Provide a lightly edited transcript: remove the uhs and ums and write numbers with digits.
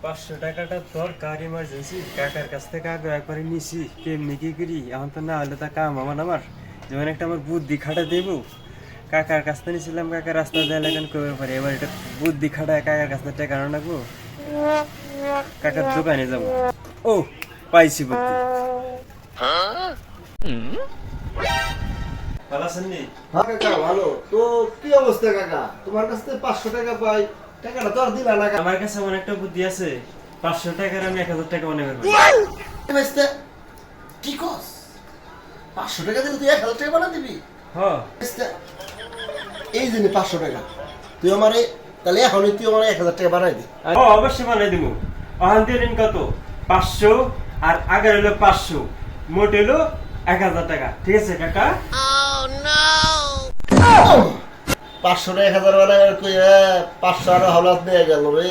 500 টাকাটা দরকার ইমার্জেন্সি। কাকার কাছ থেকে আগে একবারে নিছি, কেমনি কি করি এখন তো না হলে তা কাম আমার যেমন একটা আমার বুদ্ধি খাটা দেব। কাকার কাছ থেকে নিছিলাম, কাকা রাস্তা দেয় লাগেন কবে পারে, এবার এটা বুদ্ধি খাটায় কাকার কাছ থেকে টাকা রাখবো। কাকার দোকানে যাবো। ও পাইছি বুদ্ধি। ভালো আছেন নি? হ্যাঁ কাকা ভালো তো। কি অবস্থা কাকা, তোমার কাছ থেকে 500 টাকা পাই, টাকাটা তো আর দিলা না কাকা। আমার কাছে এমন একটা বুদ্ধি আছে, 500 টাকার আমি 1000 টাকা মনে করবো। বেচতে কি কস? 500 টাকা দিলে তুই 1000 টাকা বানা দিবি? হ্যাঁ বেচতে এই যে নে 500 টাকা, তুই আমারে তাহলে এখনই তুই আমার 1000 টাকা বানাই দে। ও অবশ্যই বানাই দিব। অহান দিয়ে ঋণ কত? 500 আর আগের হলো 500, মোট হলো 1000 টাকা। ঠিক আছে কাকা? 500 টাকা 1000 বানাই কই 500 আর হলাত নিয়ে গেল রে।